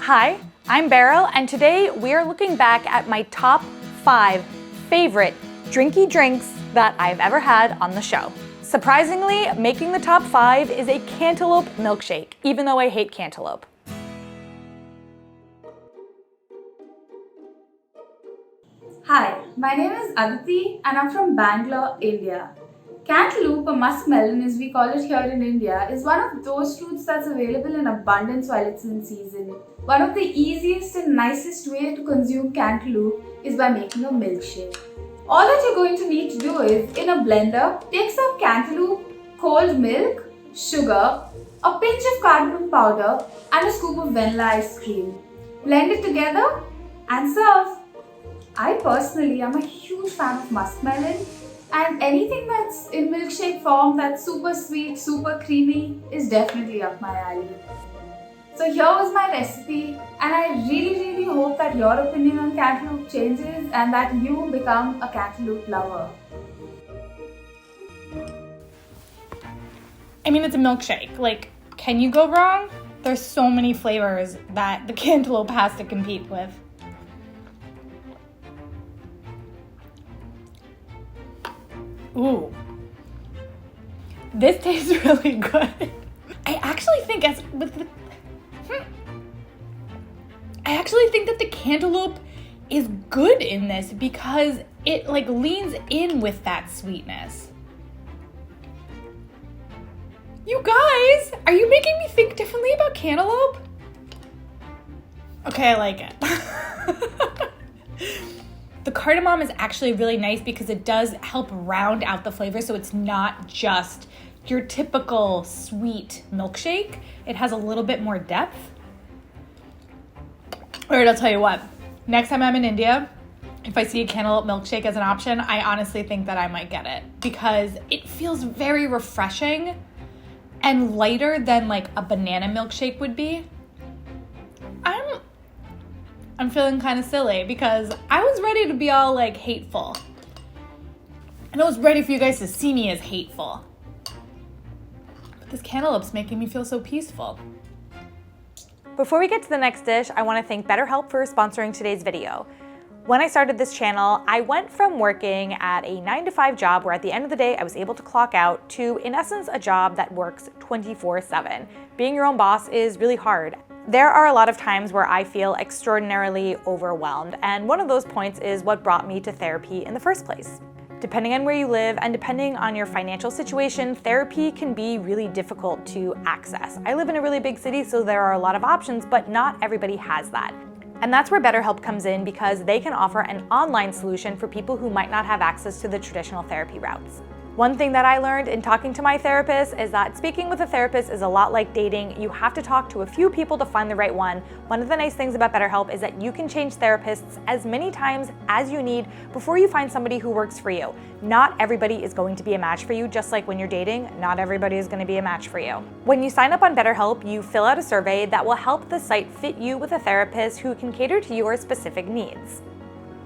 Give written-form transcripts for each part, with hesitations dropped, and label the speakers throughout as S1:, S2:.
S1: Hi, I'm Beryl, and today we are looking back at my top 5 favorite drinky drinks that I've ever had on the show. Surprisingly, making the top 5 is a cantaloupe milkshake, even though I hate cantaloupe.
S2: Hi, my name is Aditi and I'm from Bangalore, India. Cantaloupe, or muskmelon as we call it here in India, is one of those fruits that's available in abundance while it's in season. One of the easiest and nicest way to consume cantaloupe is by making a milkshake. All that you're going to need to do is, in a blender, take some cantaloupe, cold milk, sugar, a pinch of cardamom powder and a scoop of vanilla ice cream. Blend it together and serve. I personally am a huge fan of muskmelon, and anything that's in milkshake form that's super sweet, super creamy is definitely up my alley. So here was my recipe, and I really hope that your opinion on cantaloupe changes and that you become a cantaloupe lover.
S1: I mean, it's a milkshake. Like, can you go wrong? There's so many flavors that the cantaloupe has to compete with. Ooh, this tastes really good. I actually think that the cantaloupe is good in this because it like leans in with that sweetness. You guys, are you making me think differently about cantaloupe? Okay, I like it. The cardamom is actually really nice because it does help round out the flavor, so it's not just your typical sweet milkshake. It has a little bit more depth. Alright, I'll tell you what. Next time I'm in India, if I see a cantaloupe milkshake as an option, I honestly think that I might get it because it feels very refreshing and lighter than like a banana milkshake would be. I'm feeling kind of silly because I was ready to be all like hateful. And I was ready for you guys to see me as hateful. But this cantaloupe's making me feel so peaceful. Before we get to the next dish, I want to thank BetterHelp for sponsoring today's video. When I started this channel, I went from working at a 9-to-5 job where at the end of the day I was able to clock out to, in essence, a job that works 24/7. Being your own boss is really hard. There are a lot of times where I feel extraordinarily overwhelmed, and one of those points is what brought me to therapy in the first place. Depending on where you live and depending on your financial situation, therapy can be really difficult to access. I live in a really big city, so there are a lot of options, but not everybody has that. And that's where BetterHelp comes in because they can offer an online solution for people who might not have access to the traditional therapy routes. One thing that I learned in talking to my therapist is that speaking with a therapist is a lot like dating. You have to talk to a few people to find the right one. One of the nice things about BetterHelp is that you can change therapists as many times as you need before you find somebody who works for you. Not everybody is going to be a match for you, just like when you're dating, not everybody is going to be a match for you. When you sign up on BetterHelp, you fill out a survey that will help the site fit you with a therapist who can cater to your specific needs.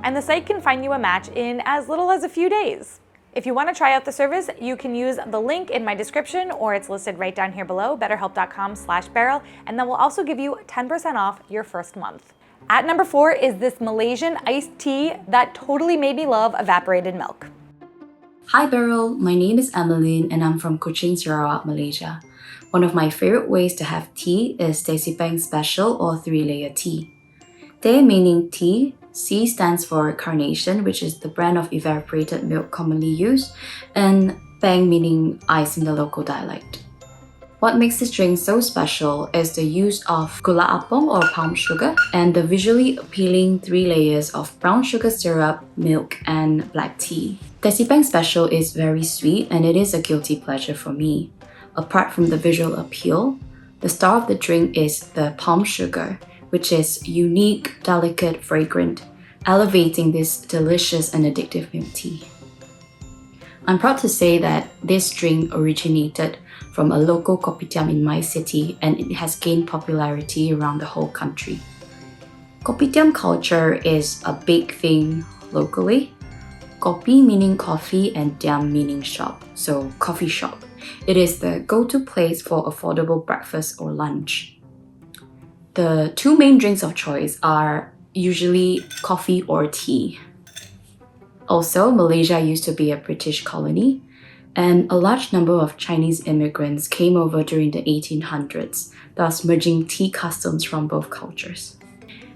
S1: And the site can find you a match in as little as a few days. If you want to try out the service, you can use the link in my description, or it's listed right down here below, betterhelp.com/Beryl, and that will also give you 10% off your first month. At number 4 is this Malaysian iced tea that totally made me love evaporated milk.
S3: Hi Beryl, my name is Emeline and I'm from Kuching, Sarawak, Malaysia. One of my favorite ways to have tea is Teh Peng Special or 3-layer tea. Teh meaning tea, C stands for carnation, which is the brand of evaporated milk commonly used, and Peng meaning ice in the local dialect. What makes this drink so special is the use of gula apong or palm sugar and the visually appealing 3 layers of brown sugar syrup, milk, and black tea. Teh Peng Special is very sweet and it is a guilty pleasure for me. Apart from the visual appeal, the star of the drink is the palm sugar, which is unique, delicate, fragrant, elevating this delicious and addictive milk tea. I'm proud to say that this drink originated from a local kopitiam in my city and it has gained popularity around the whole country. Kopitiam culture is a big thing locally. Kopi meaning coffee and tiam meaning shop, so coffee shop. It is the go-to place for affordable breakfast or lunch. The two main drinks of choice are usually coffee or tea. Also, Malaysia used to be a British colony, and a large number of Chinese immigrants came over during the 1800s, thus merging tea customs from both cultures.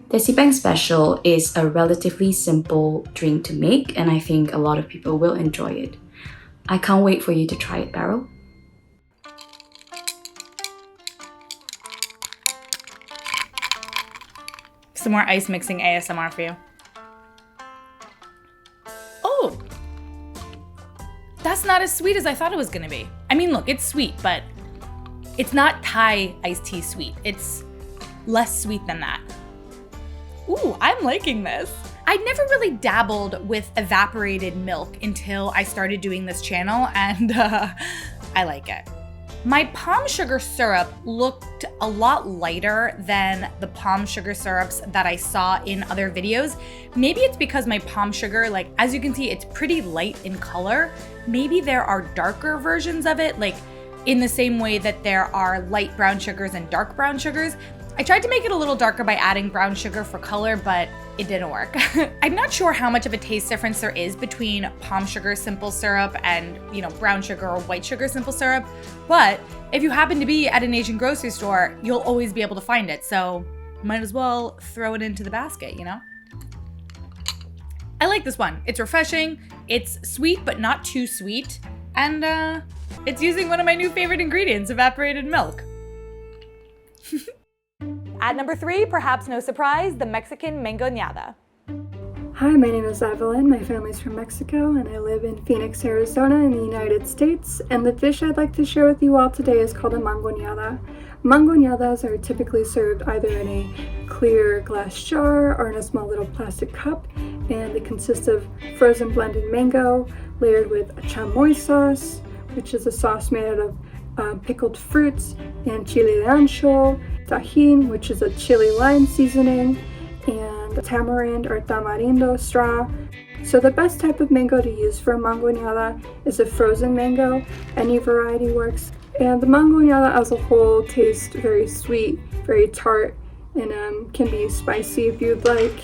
S3: Desi Peng Special is a relatively simple drink to make, and I think a lot of people will enjoy it. I can't wait for you to try it, Beryl.
S1: Some more ice mixing ASMR for you. Oh! That's not as sweet as I thought it was gonna be. I mean, look, it's sweet, but it's not Thai iced tea sweet. It's less sweet than that. Ooh, I'm liking this. I'd never really dabbled with evaporated milk until I started doing this channel, and I like it. My palm sugar syrup looked a lot lighter than the palm sugar syrups that I saw in other videos. Maybe it's because my palm sugar, like, as you can see, it's pretty light in color. Maybe there are darker versions of it, like in the same way that there are light brown sugars and dark brown sugars. I tried to make it a little darker by adding brown sugar for color, but it didn't work. I'm not sure how much of a taste difference there is between palm sugar simple syrup and, brown sugar or white sugar simple syrup, but if you happen to be at an Asian grocery store, you'll always be able to find it, so might as well throw it into the basket, I like this one. It's refreshing, it's sweet but not too sweet, and it's using one of my new favorite ingredients, evaporated milk. At number 3, perhaps no surprise, the Mexican Mangoneada.
S4: Hi, my name is Evelyn. My family's from Mexico and I live in Phoenix, Arizona in the United States. And the dish I'd like to share with you all today is called a mangoneada. Mangoneadas are typically served either in a clear glass jar or in a small little plastic cup. And they consist of frozen blended mango layered with a chamoy sauce, which is a sauce made out of pickled fruits, and chile de ancho, tajin, which is a chili lime seasoning, and tamarind or tamarindo straw. So the best type of mango to use for a mangoneada is a frozen mango. Any variety works. And the mangoneada as a whole tastes very sweet, very tart, and can be spicy if you'd like.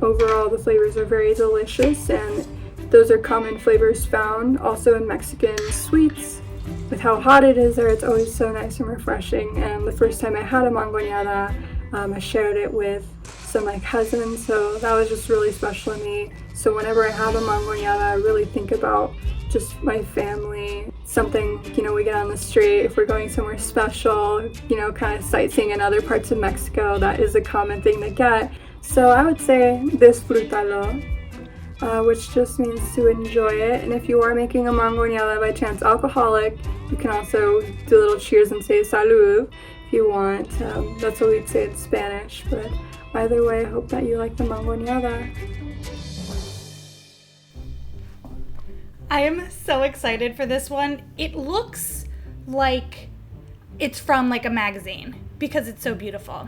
S4: Overall, the flavors are very delicious, and those are common flavors found also in Mexican sweets. With how hot it is there, it's always so nice and refreshing. And the first time I had a mangoneada, I shared it with some of my cousins, so that was just really special to me. So whenever I have a mangoneada, I really think about just my family. Something, we get on the street, if we're going somewhere special, kind of sightseeing in other parts of Mexico, that is a common thing to get. So I would say disfrútalo, which just means to enjoy it. And if you are making a mangoneada by chance alcoholic, you can also do a little cheers and say salud if you want. That's what we'd say in Spanish, but either way, I hope that you like the mangoneada.
S1: I am so excited for this one. It looks like it's from like a magazine because it's so beautiful.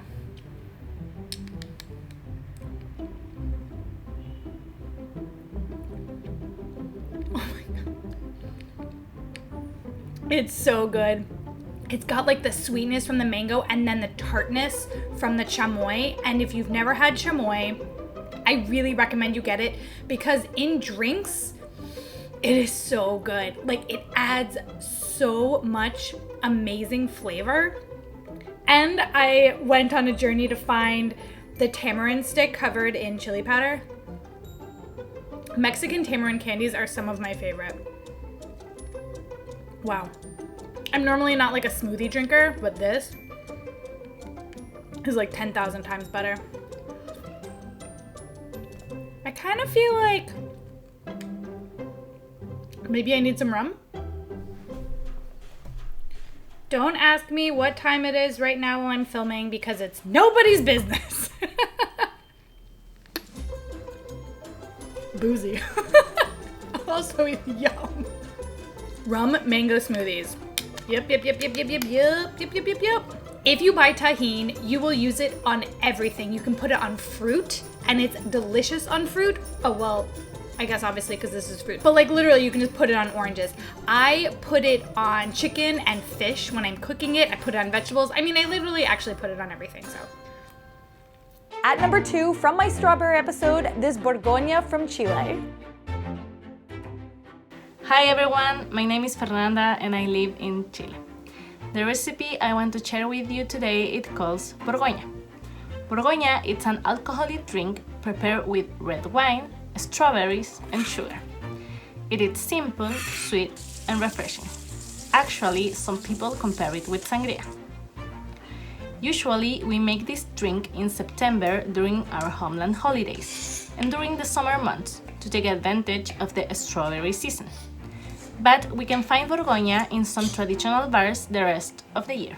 S1: It's so good. It's got like the sweetness from the mango and then the tartness from the chamoy. And if you've never had chamoy, I really recommend you get it because in drinks, it is so good. Like, it adds so much amazing flavor. And I went on a journey to find the tamarind stick covered in chili powder. Mexican tamarind candies are some of my favorite. Wow. I'm normally not like a smoothie drinker, but this is like 10,000 times better. I kind of feel like maybe I need some rum. Don't ask me what time it is right now while I'm filming because it's nobody's business. Boozy. Also yum. Rum mango smoothies. Yep. If you buy tahini, you will use it on everything. You can put it on fruit, and it's delicious on fruit. Oh, well, I guess obviously because this is fruit. But like literally, you can just put it on oranges. I put it on chicken and fish when I'm cooking it. I put it on vegetables. I mean, I literally actually put it on everything, so
S5: At number 2, from my strawberry episode, this Borgoña from Chile.
S6: Hi everyone, my name is Fernanda and I live in Chile. The recipe I want to share with you today it calls Borgoña. Borgoña is an alcoholic drink prepared with red wine, strawberries and sugar. It is simple, sweet and refreshing. Actually, some people compare it with sangria. Usually, we make this drink in September during our homeland holidays and during the summer months to take advantage of the strawberry season. But we can find Borgoña in some traditional bars the rest of the year.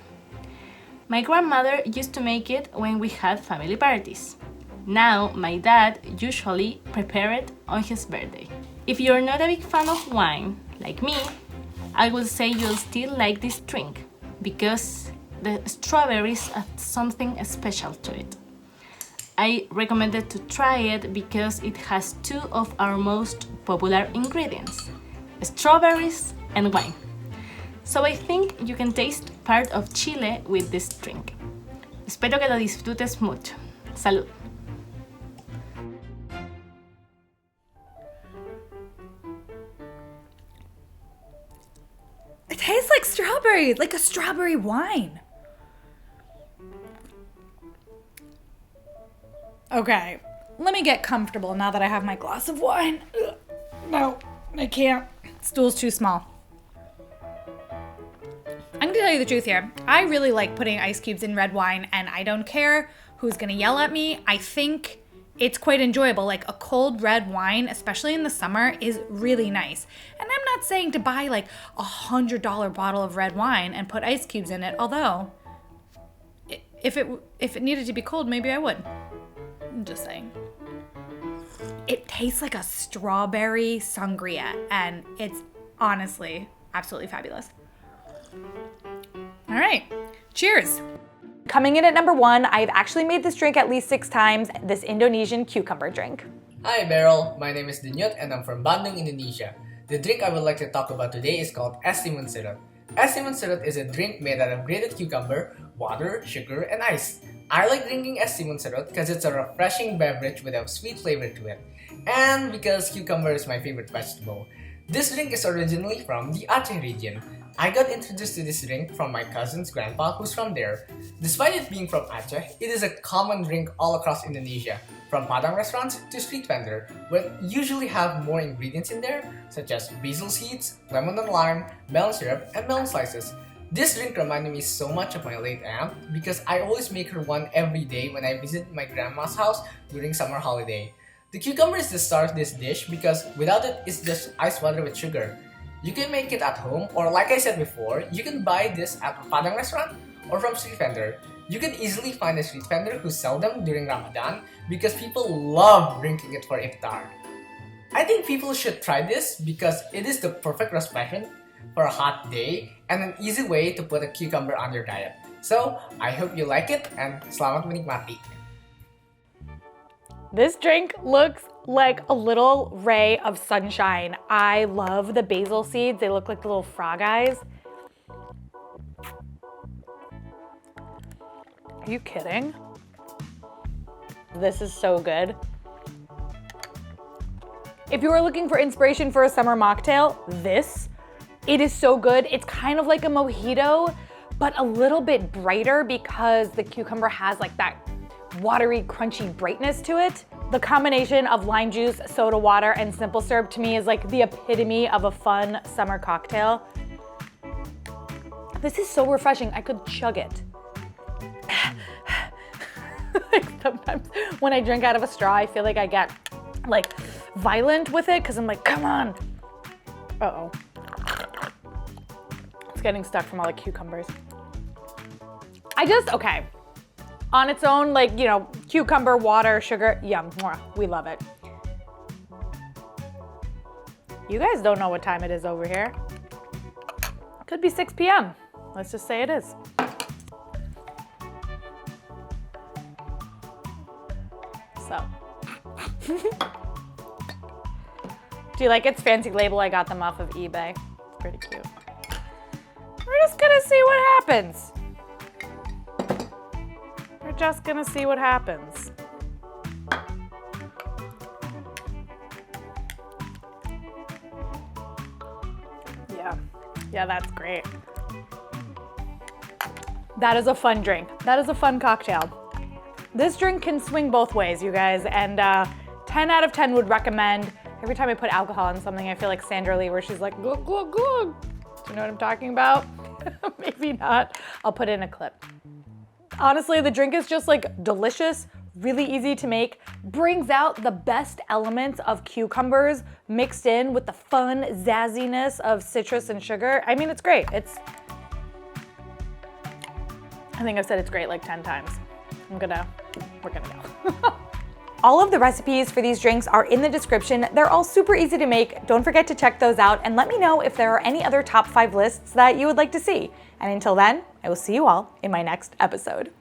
S6: My grandmother used to make it when we had family parties. Now, my dad usually prepares it on his birthday. If you're not a big fan of wine, like me, I will say you'll still like this drink because the strawberries add something special to it. I recommended to try it because it has two of our most popular ingredients, strawberries and wine. So I think you can taste part of Chile with this drink. Espero que lo disfrutes mucho. Salud.
S1: It tastes like strawberries, like a strawberry wine. Okay, let me get comfortable now that I have my glass of wine. Ugh. No, I can't. Stool's too small. I'm gonna tell you the truth here. I really like putting ice cubes in red wine, and I don't care who's gonna yell at me. I think it's quite enjoyable. Like a cold red wine, especially in the summer, is really nice. And I'm not saying to buy like $100 bottle of red wine and put ice cubes in it, although if it needed to be cold, maybe I would. I'm just saying. It tastes like a strawberry sangria, and it's honestly absolutely fabulous. All right, cheers.
S5: Coming in at number 1, I've actually made this drink at least 6 times, this Indonesian cucumber drink.
S7: Hi Beryl, my name is Denyut and I'm from Bandung, Indonesia. The drink I would like to talk about today is called Timun Serut. Timun Serut is a drink made out of grated cucumber, water, sugar, and ice. I like drinking Timun Serut because it's a refreshing beverage with a sweet flavor to it, and because cucumber is my favorite vegetable. This drink is originally from the Aceh region. I got introduced to this drink from my cousin's grandpa who's from there. Despite it being from Aceh, it is a common drink all across Indonesia, from Padang restaurants to street vendor, but usually have more ingredients in there, such as basil seeds, lemon and lime, melon syrup, and melon slices. This drink reminded me so much of my late aunt because I always make her one every day when I visit my grandma's house during summer holiday. The cucumber is the star of this dish because without it, it's just ice water with sugar. You can make it at home, or like I said before, you can buy this at a Padang restaurant or from street vendor. You can easily find a street vendor who sell them during Ramadan because people love drinking it for iftar. I think people should try this because it is the perfect refreshment for a hot day and an easy way to put a cucumber on your diet. So, I hope you like it and selamat menikmati.
S5: This drink looks like a little ray of sunshine. I love the basil seeds. They look like the little frog eyes. Are you kidding? This is so good. If you are looking for inspiration for a summer mocktail, it is so good. It's kind of like a mojito, but a little bit brighter because the cucumber has like that watery, crunchy brightness to it. The combination of lime juice, soda water, and simple syrup to me is like the epitome of a fun summer cocktail. This is so refreshing, I could chug it. Like sometimes when I drink out of a straw, I feel like I get like violent with it because I'm like, come on. Uh-oh. It's getting stuck from all the cucumbers. Okay. On its own, like, you know, cucumber, water, sugar, yum, mwah, we love it. You guys don't know what time it is over here. Could be 6 p.m. Let's just say it is. So. Do you like its fancy label? I got them off of eBay. It's pretty cute. We're just gonna see what happens. We're just gonna see what happens. Yeah, that's great. That is a fun drink. That is a fun cocktail. This drink can swing both ways, you guys, and 10 out of 10 would recommend. Every time I put alcohol in something, I feel like Sandra Lee, where she's like, glug, glug, glug. Do you know what I'm talking about? Maybe not. I'll put in a clip. Honestly, the drink is just like delicious, really easy to make, brings out the best elements of cucumbers mixed in with the fun zazziness of citrus and sugar. I mean, it's great. I think I've said it's great like 10 times. We're gonna go. All of the recipes for these drinks are in the description. They're all super easy to make. Don't forget to check those out and let me know if there are any other top 5 lists that you would like to see. And until then, I will see you all in my next episode.